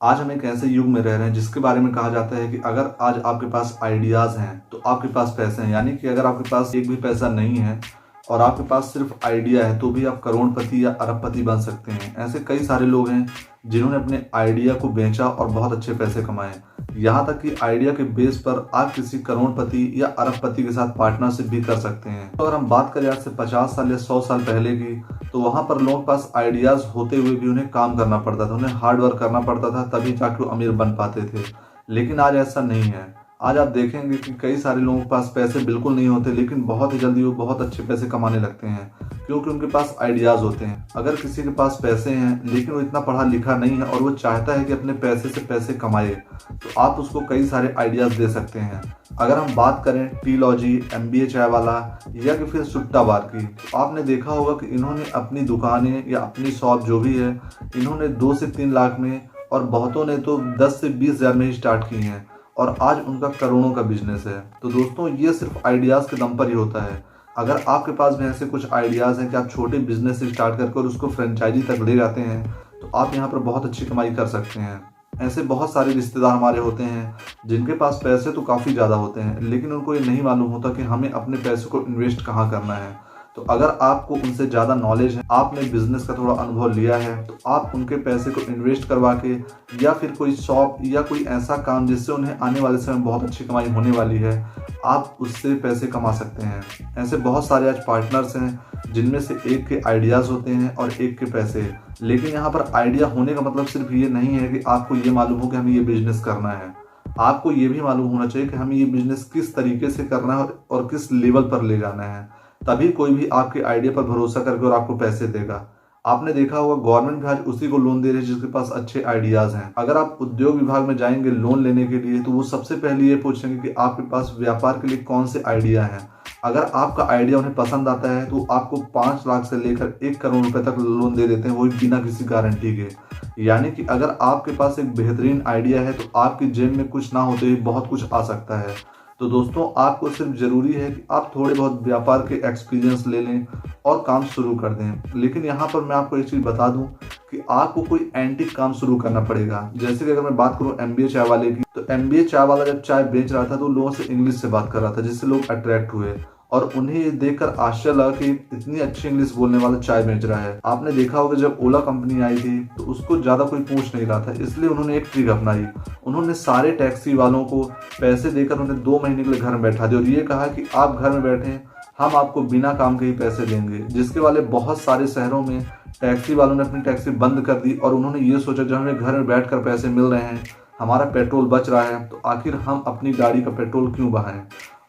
आज हम एक ऐसे युग में रह रहे हैं जिसके बारे में कहा जाता है कि अगर आज आपके पास आइडियाज़ हैं तो आपके पास पैसे हैं। यानी कि अगर आपके पास एक भी पैसा नहीं है और आपके पास सिर्फ आइडिया है तो भी आप करोड़पति या अरबपति बन सकते हैं। ऐसे कई सारे लोग हैं जिन्होंने अपने आइडिया को बेचा और बहुत अच्छे पैसे कमाए। यहाँ तक कि आइडिया के बेस पर आप किसी करोड़पति या अरबपति के साथ पार्टनरशिप भी कर सकते हैं। तो अगर हम बात करें आज से 50 साल या 100 साल पहले की, तो वहां पर लोगों के पास आइडियाज होते हुए भी उन्हें काम करना पड़ता था, उन्हें हार्ड वर्क करना पड़ता था, तभी जाके वो अमीर बन पाते थे। लेकिन आज ऐसा नहीं है। आज आप देखेंगे कि कई सारे लोगों के पास पैसे बिल्कुल नहीं होते, लेकिन बहुत ही जल्दी वो बहुत अच्छे पैसे कमाने लगते हैं क्योंकि उनके पास आइडियाज होते हैं। अगर किसी के पास पैसे हैं लेकिन वो इतना पढ़ा लिखा नहीं है और वो चाहता है कि अपने पैसे से पैसे कमाए, तो आप उसको कई सारे आइडियाज दे सकते हैं। अगर हम बात करें टीलॉजी, एमबीए चाय वाला या कि फिर सुट्टा बार की, तो आपने देखा होगा कि इन्होंने अपनी दुकानें या अपनी शॉप जो भी है, इन्होंने 2 से 3 लाख में और बहुतों ने तो 10 से 20 हज़ार में ही स्टार्ट की हैं और आज उनका करोड़ों का बिजनेस है। तो दोस्तों, ये सिर्फ आइडियाज़ के दम पर ही होता है। अगर आपके पास भी ऐसे कुछ आइडियाज़ हैं कि आप छोटे बिजनेस से स्टार्ट करके और उसको फ्रेंचाइजी तक ले जाते हैं, तो आप यहाँ पर बहुत अच्छी कमाई कर सकते हैं। ऐसे बहुत सारे रिश्तेदार हमारे होते हैं जिनके पास पैसे तो काफ़ी ज़्यादा होते हैं, लेकिन उनको ये नहीं मालूम होता कि हमें अपने पैसे को इन्वेस्ट कहाँ करना है। तो अगर आपको उनसे ज़्यादा नॉलेज है, आपने बिजनेस का थोड़ा अनुभव लिया है, तो आप उनके पैसे को इन्वेस्ट करवा के या फिर कोई शॉप या कोई ऐसा काम जिससे उन्हें आने वाले समय में बहुत अच्छी कमाई होने वाली है, आप उससे पैसे कमा सकते हैं। ऐसे बहुत सारे आज पार्टनर्स हैं जिनमें से एक के आइडियाज़ होते हैं और एक के पैसे। लेकिन यहाँ पर आइडिया होने का मतलब सिर्फ ये नहीं है कि आपको ये मालूम हो कि हमें ये बिजनेस करना है। आपको ये भी मालूम होना चाहिए कि हमें ये बिजनेस किस तरीके से करना है और किस लेवल पर ले जाना है। तभी कोई भी आपके आइडिया पर भरोसा करके और आपको पैसे देगा। आपने देखा होगा गवर्नमेंट भी आज उसी को लोन दे रही है जिसके पास अच्छे आइडियाज हैं। अगर आप उद्योग विभाग में जाएंगे लोन लेने के लिए, तो वो सबसे पहले ये पूछेंगे कि आपके पास व्यापार के लिए कौन से आइडिया हैं। अगर आपका आइडिया उन्हें पसंद आता है तो आपको 5 लाख से लेकर 1 करोड़ रुपए तक लोन दे देते हैं, वो भी बिना किसी गारंटी के। यानी कि अगर आपके पास एक बेहतरीन आइडिया है तो आपकी जेब में कुछ ना होते ही बहुत कुछ आ सकता है। तो दोस्तों, आपको सिर्फ ज़रूरी है कि आप थोड़े बहुत व्यापार के एक्सपीरियंस ले लें और काम शुरू कर दें। लेकिन यहाँ पर मैं आपको एक चीज़ बता दूं कि आपको कोई एंटीक काम शुरू करना पड़ेगा। जैसे कि अगर मैं बात करूँ एमबीए चाय वाले की, तो एमबीए चाय वाला जब चाय बेच रहा था तो लोगों से इंग्लिश से बात कर रहा था, जिससे लोग अट्रैक्ट हुए और उन्हें ये देखकर आश्चर्य लगा कि इतनी अच्छी इंग्लिश बोलने वाला चाय बेच रहा है। आपने देखा होगा जब ओला कंपनी आई थी तो उसको ज़्यादा कोई पूछ नहीं रहा था, इसलिए उन्होंने एक ट्रिक अपनाई। उन्होंने सारे टैक्सी वालों को पैसे देकर उन्हें 2 महीने के लिए घर में बैठा दिया और ये कहा कि आप घर में बैठें, हम आपको बिना काम के ही पैसे देंगे। जिसके वाले बहुत सारे शहरों में टैक्सी वालों ने अपनी टैक्सी बंद कर दी और उन्होंने ये सोचा जब हमें घर में बैठ कर पैसे मिल रहे हैं, हमारा पेट्रोल बच रहा है, तो आखिर हम अपनी गाड़ी का पेट्रोल क्यों बहाएं।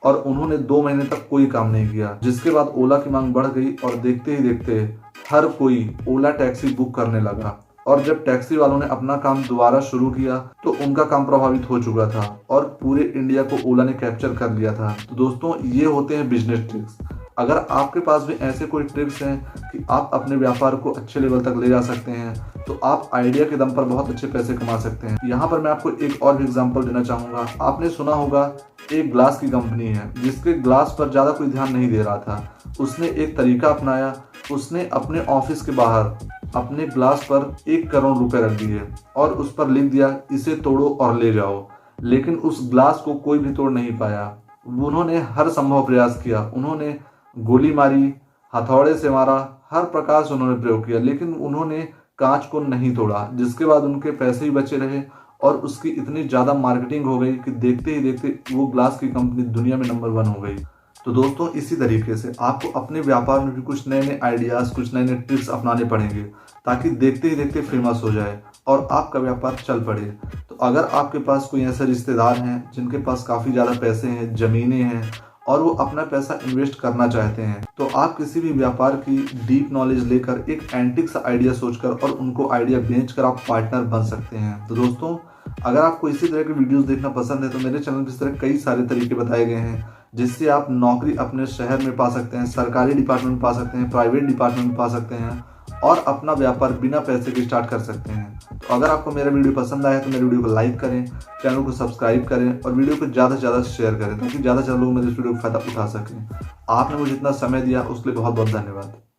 और उन्होंने 2 महीने तक कोई काम नहीं किया, जिसके बाद ओला की मांग बढ़ गई और देखते ही देखते हर कोई ओला टैक्सी बुक करने लगा। और जब टैक्सी वालों ने अपना काम दोबारा शुरू किया तो उनका काम प्रभावित हो चुका था और पूरे इंडिया को ओला ने कैप्चर कर लिया था। तो दोस्तों, ये होते हैं बिजनेस ट्रिक्स। अगर आपके पास भी ऐसे कोई ट्रिक्स हैं कि आप अपने व्यापार को अच्छे लेवल तक ले जा सकते हैं, तो आप आइडिया के दम पर बहुत अच्छे पैसे कमा सकते हैं। यहाँ पर मैं आपको एक और भी एग्जांपल देना चाहूँगा। आपने सुना होगा एक ग्लास की कंपनी है जिसके ग्लास पर ज़्यादा कोई ध्यान नहीं दे रहा था। उसने एक तरीका अपनाया, उसने अपने ऑफिस के बाहर अपने ग्लास पर 1 करोड़ रुपए रख दिए और उस पर लिख दिया, इसे तोड़ो और ले जाओ। लेकिन उस ग्लास को कोई भी तोड़ नहीं पाया। उन्होंने हर संभव प्रयास किया, उन्होंने गोली मारी, हथौड़े से मारा, हर प्रकार से उन्होंने प्रयोग किया, लेकिन उन्होंने कांच को नहीं तोड़ा। जिसके बाद उनके पैसे ही बचे रहे और उसकी इतनी ज़्यादा मार्केटिंग हो गई कि देखते ही देखते वो ग्लास की कंपनी दुनिया में नंबर 1 हो गई। तो दोस्तों, इसी तरीके से आपको अपने व्यापार में भी कुछ नए नए आइडियाज़, कुछ नए नए ट्रिक्स अपनाने पड़ेंगे ताकि देखते ही देखते फेमस हो जाए और आपका व्यापार चल पड़े। तो अगर आपके पास कोई ऐसे रिश्तेदार हैं जिनके पास काफ़ी ज़्यादा पैसे हैं, ज़मीनें हैं और वो अपना पैसा इन्वेस्ट करना चाहते हैं, तो आप किसी भी व्यापार की डीप नॉलेज लेकर एक एंटिक सा आइडिया सोचकर और उनको आइडिया बेचकर आप पार्टनर बन सकते हैं। तो दोस्तों, अगर आपको इसी तरह के वीडियोस देखना पसंद है तो मेरे चैनल पर इस तरह कई सारे तरीके बताए गए हैं जिससे आप नौकरी अपने शहर में पा सकते हैं, सरकारी डिपार्टमेंट में पा सकते हैं, प्राइवेट डिपार्टमेंट में पा सकते हैं और अपना व्यापार बिना पैसे के स्टार्ट कर सकते हैं। तो अगर आपको मेरा वीडियो पसंद आया तो मेरे वीडियो को लाइक करें, चैनल को सब्सक्राइब करें और वीडियो को ज़्यादा से ज़्यादा शेयर करें ताकि ज़्यादा से ज़्यादा लोग मेरे इस वीडियो का फायदा उठा सकें। आपने मुझे इतना समय दिया उसके लिए बहुत बहुत धन्यवाद।